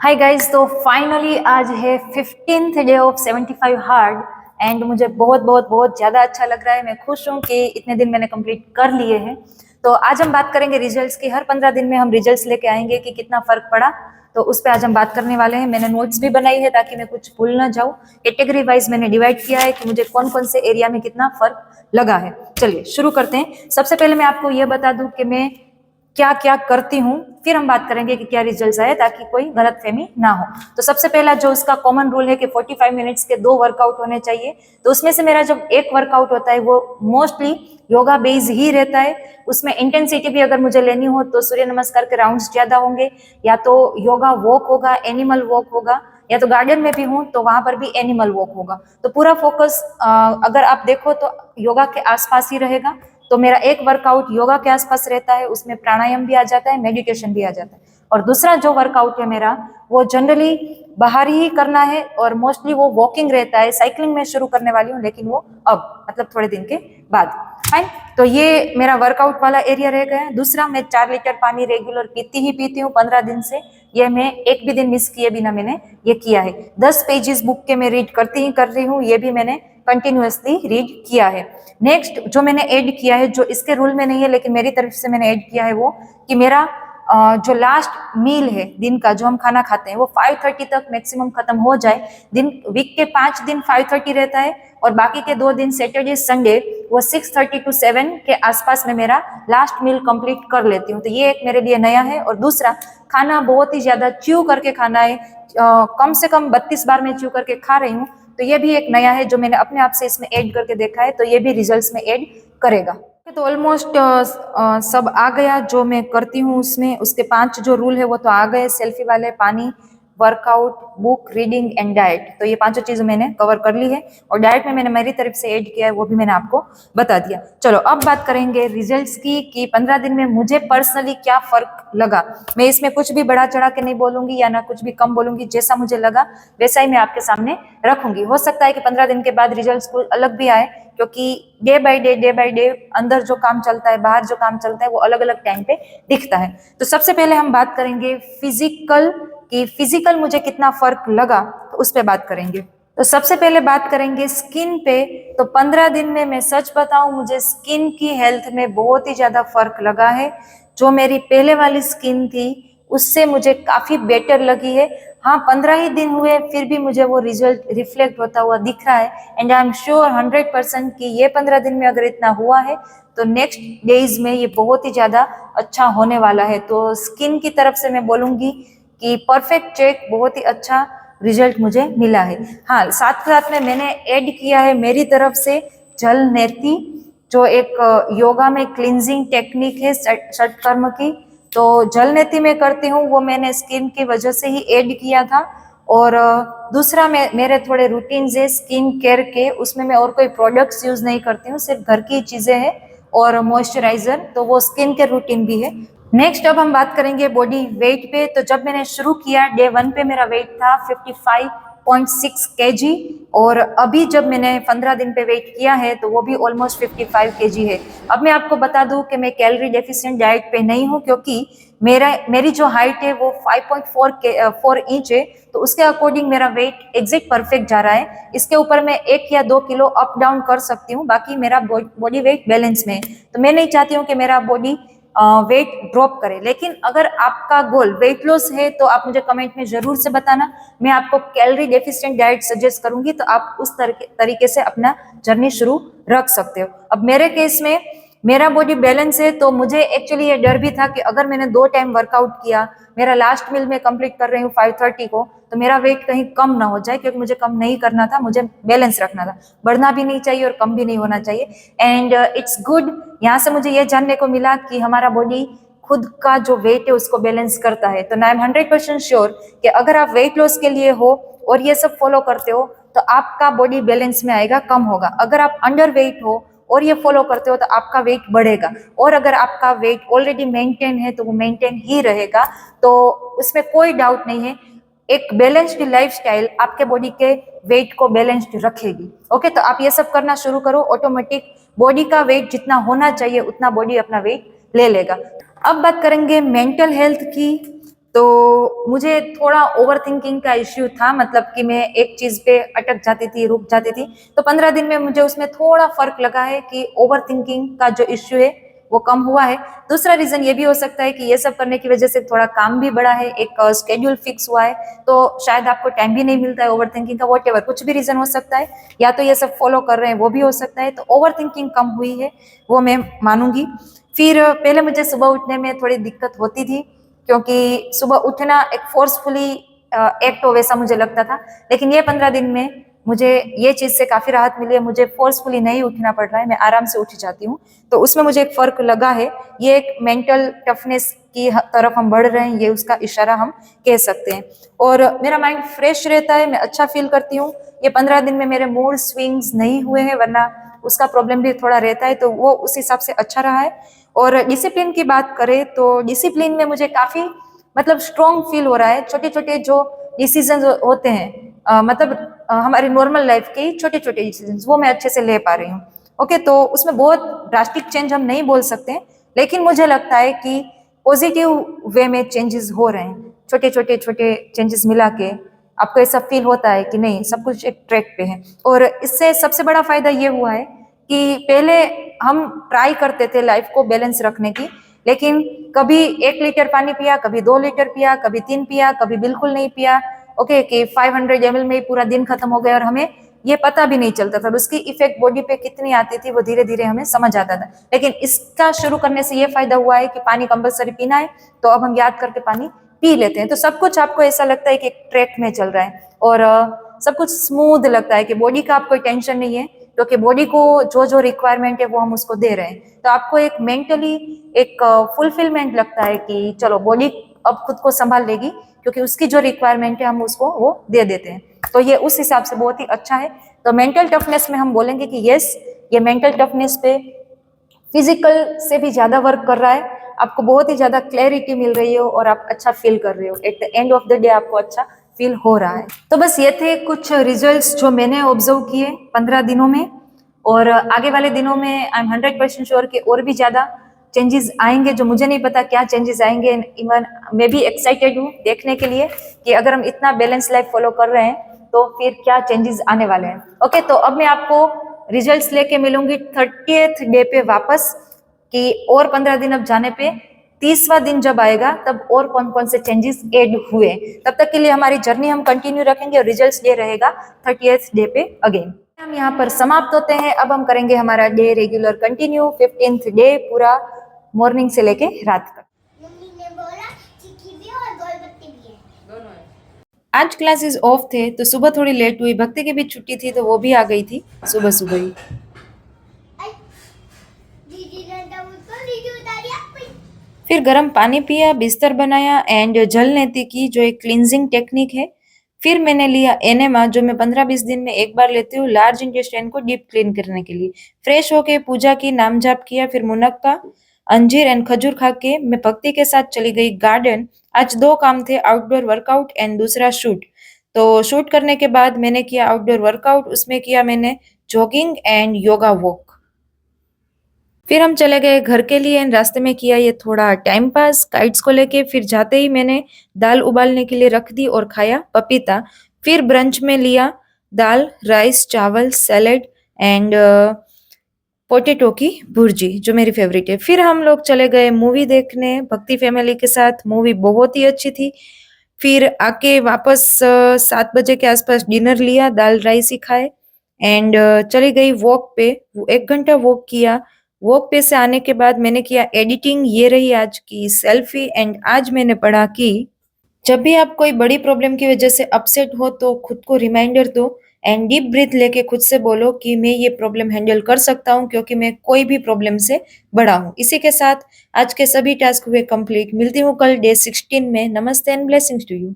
Hi guys, तो finally आज है 15th day of 75 hard and मुझे बहुत बहुत बहुत ज़्यादा अच्छा लग रहा है। मैं खुश हूँ कि इतने दिन मैंने कंप्लीट कर लिए हैं। तो आज हम बात करेंगे रिजल्ट्स की। हर 15 दिन में हम रिजल्ट्स लेके आएंगे कि कितना फ़र्क पड़ा। तो उस पर आज हम बात करने वाले हैं। मैंने नोट्स भी बनाई है ताकि मैं कुछ भूल ना जाऊँ। कैटेगरी वाइज मैंने डिवाइड किया है कि मुझे कौन कौन से एरिया में कितना फ़र्क लगा है। चलिए शुरू करते हैं। सबसे पहले मैं आपको ये बता दूँ कि मैं क्या क्या करती हूँ, फिर हम बात करेंगे कि क्या रिजल्ट्स आए ताकि कोई गलतफहमी ना हो। तो सबसे पहला जो उसका कॉमन रूल है कि 45 मिनट्स के 2 वर्कआउट होने चाहिए। तो उसमें से मेरा जब एक वर्कआउट होता है वो मोस्टली योगा बेस्ड ही रहता है। उसमें इंटेंसिटी भी अगर मुझे लेनी हो तो सूर्य नमस्कार के राउंड्स ज्यादा होंगे, या तो योगा वॉक होगा, एनिमल वॉक होगा, या तो गार्डन में भी हूँ तो वहां पर भी एनिमल वॉक होगा। तो पूरा फोकस अगर आप देखो तो योगा के आसपास ही रहेगा। तो मेरा एक वर्कआउट योगा के आसपास रहता है, उसमें प्राणायाम भी आ जाता है, मेडिटेशन भी आ जाता है। और दूसरा जो वर्कआउट है मेरा वो जनरली बाहर ही करना है और मोस्टली वो वॉकिंग रहता है। साइकिलिंग में शुरू करने वाली हूँ लेकिन वो अब मतलब थोड़े दिन के बाद। फाइन, तो ये मेरा वर्कआउट वाला एरिया रह गया। दूसरा, मैं 4 लीटर पानी रेगुलर पीती ही पीती हूँ 15 दिन से। ये मैं एक भी दिन मिस किए बिना मैंने ये किया है। 10 पेजेस बुक के मैं रीड करती ही कर रही हूँ, ये भी मैंने कंटिन्यूअसली रीड किया है। नेक्स्ट जो मैंने ऐड किया है, जो इसके रूल में नहीं है लेकिन मेरी तरफ से मैंने ऐड किया है, वो कि मेरा जो लास्ट मील है दिन का, जो हम खाना खाते हैं, वो 5:30 तक मैक्सिमम खत्म हो जाए। दिन वीक के 5 दिन 5:30 रहता है और बाकी के 2 दिन सैटरडे संडे वो 6:30 to 7 के आसपास में मेरा लास्ट मील कंप्लीट कर लेती हूँ। तो ये एक मेरे लिए नया है। और दूसरा, खाना बहुत ही ज्यादा च्यू करके खाना है। कम से कम 32 बार मैं च्यू करके खा रही हूँ। तो ये भी एक नया है जो मैंने अपने आप से इसमें ऐड करके देखा है, तो ये भी रिजल्ट्स में ऐड करेगा। तो ऑलमोस्ट सब आ गया जो मैं करती हूँ उसमें। उसके 5 जो रूल है वो तो आ गए, सेल्फी वाले, पानी, workout, book reading and diet. तो ये 5 चीजें मैंने कवर कर ली है। और डाइट में मैंने मेरी तरफ से ऐड किया है, वो भी मैंने आपको बता दिया। चलो अब बात करेंगे रिजल्ट्स की कि 15 दिन में मुझे पर्सनली क्या फर्क लगा। मैं इसमें कुछ भी बढ़ा चढ़ा के नहीं बोलूंगी या ना कुछ भी कम बोलूंगी। जैसा मुझे लगा वैसा ही मैं आपके सामने रखूंगी। हो सकता है कि 15 दिन के बाद रिजल्ट्स कुछ अलग भी आए, क्योंकि डे बाय डे अंदर जो काम चलता है, बाहर जो काम चलता है, वो अलग अलग टाइम पे दिखता है। तो सबसे पहले हम बात करेंगे फिजिकल कि फिजिकल मुझे कितना फर्क लगा, तो उस पर बात करेंगे। तो सबसे पहले बात करेंगे स्किन पे। तो 15 दिन में मैं सच बताऊं, मुझे स्किन की हेल्थ में बहुत ही ज्यादा फर्क लगा है। जो मेरी पहले वाली स्किन थी उससे मुझे काफी बेटर लगी है। हाँ, 15 ही दिन हुए फिर भी मुझे वो रिजल्ट रिफ्लेक्ट होता हुआ दिख रहा है। एंड आई एम श्योर 100% कि ये 15 दिन में अगर इतना हुआ है तो नेक्स्ट डेज में ये बहुत ही ज्यादा अच्छा होने वाला है। तो स्किन की तरफ से मैं बोलूंगी कि परफेक्ट चेक, बहुत ही अच्छा रिजल्ट मुझे मिला है। हाँ, साथ साथ में मैंने ऐड किया है मेरी तरफ से जल नेति, जो एक योगा में क्लिनजिंग टेक्निक है षटकर्म की। तो जल नेति में करती हूँ, वो मैंने स्किन की वजह से ही ऐड किया था। और दूसरा, मेरे थोड़े रूटीन्स है स्किन केयर के, उसमें मैं और कोई प्रोडक्ट्स यूज नहीं करती हूँ, सिर्फ घर की चीजें हैं और मॉइस्चराइजर, तो वो स्किन केयर रूटीन भी है। नेक्स्ट अब हम बात करेंगे बॉडी वेट पे। तो जब मैंने शुरू किया डे 1 पे मेरा वेट था 55.6 kg, और अभी जब मैंने 15 दिन पे वेट किया है तो वो भी ऑलमोस्ट 55 kg है। अब मैं आपको बता दूं कि मैं कैलोरी डेफिशिएंट डाइट पे नहीं हूँ, क्योंकि मेरी जो हाइट है वो 5.4 इंच है। तो उसके अकॉर्डिंग मेरा वेट एग्जैक्ट परफेक्ट जा रहा है। इसके ऊपर मैं 1 या 2 किलो अप डाउन कर सकती हूँ, बाकी मेरा बॉडी वेट बैलेंस में है। तो मैं नहीं चाहती हूँ कि मेरा बॉडी वेट ड्रॉप करे। लेकिन अगर आपका गोल वेट लॉस है तो आप मुझे कमेंट में जरूर से बताना, मैं आपको कैलोरी डेफिशिएंट डाइट सजेस्ट करूंगी, तो आप उस तरीके से अपना जर्नी शुरू रख सकते हो। अब मेरे केस में मेरा बॉडी बैलेंस है, तो मुझे एक्चुअली ये डर भी था कि अगर मैंने 2 टाइम वर्कआउट किया, मेरा लास्ट मील में कंप्लीट कर रही हूँ 5:30 को, तो मेरा वेट कहीं कम ना हो जाए, क्योंकि मुझे कम नहीं करना था, मुझे बैलेंस रखना था। बढ़ना भी नहीं चाहिए और कम भी नहीं होना चाहिए। एंड इट्स गुड, यहाँ से मुझे ये जानने को मिला कि हमारा बॉडी खुद का जो वेट है उसको बैलेंस करता है। तो आई एम 100% श्योर कि अगर आप वेट लॉस के लिए हो और ये सब फॉलो करते हो तो आपका बॉडी बैलेंस में आएगा, कम होगा। अगर आप अंडर वेट हो और ये फॉलो करते हो तो आपका वेट बढ़ेगा, और अगर आपका वेट ऑलरेडी मेंटेन है तो वो मेंटेन ही रहेगा। तो उसमें कोई डाउट नहीं है, एक बैलेंस्ड लाइफस्टाइल आपके बॉडी के वेट को बैलेंस्ड रखेगी। ओके, तो आप ये सब करना शुरू करो, ऑटोमेटिक बॉडी का वेट जितना होना चाहिए उतना बॉडी अपना वेट ले लेगा। अब बात करेंगे मेंटल हेल्थ की। तो मुझे थोड़ा ओवर थिंकिंग का इश्यू था, मतलब कि मैं एक चीज पे अटक जाती थी, रुक जाती थी। तो 15 दिन में मुझे उसमें थोड़ा फर्क लगा है कि ओवर थिंकिंग का जो इश्यू है वो कम हुआ है। दूसरा रीजन ये भी हो सकता है कि ये सब करने की वजह से थोड़ा काम भी बढ़ा है, एक स्केड्यूल फिक्स हुआ है, तो शायद आपको टाइम भी नहीं मिलता है ओवर थिंकिंग का, वॉट एवर, कुछ भी रीजन हो सकता है, या तो ये सब फॉलो कर रहे हैं वो भी हो सकता है। तो ओवर थिंकिंग कम हुई है वो मैं मानूंगी। फिर पहले मुझे सुबह उठने में थोड़ी दिक्कत होती थी, क्योंकि सुबह उठना एक फोर्सफुली एक्ट हो वैसा मुझे लगता था, लेकिन ये 15 दिन में मुझे ये चीज से काफी राहत मिली है। मुझे फोर्सफुली नहीं उठना पड़ रहा है, मैं आराम से उठ जाती हूँ, तो उसमें मुझे एक फर्क लगा है। ये एक मेंटल टफनेस की तरफ हम बढ़ रहे हैं, ये उसका इशारा हम कह सकते हैं। और मेरा माइंड फ्रेश रहता है, मैं अच्छा फील करती हूँ। ये 15 दिन में मेरे मूड स्विंग्स नहीं हुए हैं, वरना उसका प्रॉब्लम भी थोड़ा रहता है, तो वो उस हिसाब से अच्छा रहा है। और डिसिप्लिन की बात करें तो डिसिप्लिन में मुझे काफी मतलब स्ट्रॉन्ग फील हो रहा है। छोटे छोटे जो डिसीजन होते हैं, मतलब हमारी नॉर्मल लाइफ के छोटे छोटे डिसीजन, वो मैं अच्छे से ले पा रही हूँ। ओके, तो उसमें बहुत ड्रास्टिक चेंज हम नहीं बोल सकते, लेकिन मुझे लगता है कि पॉजिटिव वे में चेंजेस हो रहे हैं। छोटे छोटे छोटे चेंजेस मिला के आपको ऐसा फील होता है कि नहीं, सब कुछ एक ट्रैक पे है। और इससे सबसे बड़ा फायदा ये हुआ है कि पहले हम ट्राई करते थे लाइफ को बैलेंस रखने की, लेकिन कभी 1 लीटर पानी पिया, कभी 2 लीटर पिया, कभी 3 पिया, कभी बिल्कुल नहीं पिया। ओके, कि 500 ml में ही पूरा दिन खत्म हो गया और हमें ये पता भी नहीं चलता था, उसकी इफेक्ट बॉडी पे कितनी आती थी वो धीरे धीरे हमें समझ आता था। लेकिन इसका शुरू करने से ये फायदा हुआ है कि पानी कंपलसरी पीना है, तो अब हम याद करके पानी पी लेते हैं। तो सब कुछ आपको ऐसा लगता है कि एक ट्रैक में चल रहा है, और सब कुछ स्मूथ लगता है कि बॉडी का आपको टेंशन नहीं है, क्योंकि बॉडी को जो जो रिक्वायरमेंट है वो हम उसको दे रहे हैं। तो आपको एक मेंटली एक फुलफिलमेंट लगता है कि चलो बॉडी अब खुद को संभाल लेगी, क्योंकि उसकी जो रिक्वायरमेंट है हम उसको वो दे देते हैं। तो ये उस हिसाब से बहुत ही अच्छा है। तो मेंटल टफनेस में हम बोलेंगे कि यस, ये मेंटल टफनेस पे फिजिकल से भी ज्यादा वर्क कर रहा है। आपको बहुत ही ज्यादा क्लैरिटी मिल रही हो और आप अच्छा फील कर रहे हो, at the end of the day आपको अच्छा फील हो रहा है। तो बस ये थे कुछ रिजल्ट्स जो मैंने ऑब्जर्व किए 15 दिनों में, और आगे वाले दिनों में आई एम 100% श्योर कि और भी ज्यादा चेंजेस आएंगे, जो मुझे नहीं पता क्या चेंजेस आएंगे। इवन मैं भी एक्साइटेड हूँ देखने के लिए कि अगर हम इतना बैलेंस लाइफ फॉलो कर रहे हैं तो फिर क्या चेंजेस आने वाले हैं। ओके, तो अब मैं आपको रिजल्ट्स लेके मिलूंगी 30th डे पे वापस, कि और 15 दिन अब जाने पे 30वां दिन जब आएगा तब और कौन कौन से चेंजेस ऐड हुए। तब तक के लिए हमारी जर्नी हम कंटिन्यू रखेंगे और रिजल्ट्स डे रहेगा 30th डे पे अगेन। हम यहाँ पर समाप्त होते हैं। अब हम करेंगे हमारा day regular continue 15th day, पूरा मॉर्निंग से लेके रात तक। मम्मी ने बोला चिक्की भी और गोलगप्पे भी है, दोनों है। आज क्लासेस ऑफ थे तो सुबह थोड़ी लेट हुई, भक्ति की भी छुट्टी थी तो वो भी आ गई थी सुबह सुबह ही। दीदी ने तो मुझको दीदी उतारी आपको। फिर गर्म पानी पिया, बिस्तर बनाया एंड जल नेती की, जो एक क्लींजिंग टेक्निक है। फिर मैंने लिया एनेमा, जो मैं 15-20 दिन में एक बार लेती हूँ, लार्ज इंटेस्टाइन को डीप क्लीन करने के लिए। फ्रेश होके पूजा की, नाम जाप किया, फिर मुनक्का, अंजीर एंड खजूर खा के मैं भक्ति के साथ चली गई गार्डन। आज 2 काम थे, आउटडोर वर्कआउट एंड दूसरा शूट। तो शूट करने के बाद मैंने किया आउटडोर वर्कआउट, उसमें किया मैंने जॉगिंग एंड योगा वॉक। फिर हम चले गए घर के लिए एंड रास्ते में किया ये थोड़ा टाइम पास काइट्स को लेके। फिर जाते ही मैंने दाल उबालने के लिए रख दी और खाया पपीता। फिर ब्रंच में लिया दाल, राइस, चावल, सैलेड एंड पोटैटो की भुर्जी, जो मेरी फेवरेट है। फिर हम लोग चले गए मूवी देखने भक्ति फैमिली के साथ। मूवी बहुत ही अच्छी थी। फिर आके वापस 7 बजे के आसपास डिनर लिया, दाल राइस ही खाए एंड चली गई वॉक पे। 1 घंटा वॉक किया। वॉक पे से आने के बाद मैंने किया एडिटिंग। ये रही आज की सेल्फी एंड आज मैंने पढ़ा कि जब भी आप कोई बड़ी प्रॉब्लम की वजह से अपसेट हो तो खुद को रिमाइंडर दो एंड डीप ब्रीथ लेके खुद से बोलो कि मैं ये प्रॉब्लम हैंडल कर सकता हूँ, क्योंकि मैं कोई भी प्रॉब्लम से बड़ा हूँ। इसी के साथ आज के सभी टास्क हुए कंप्लीट। मिलती हूँ कल डे 16 में। नमस्ते एंड ब्लेसिंग्स टू यू।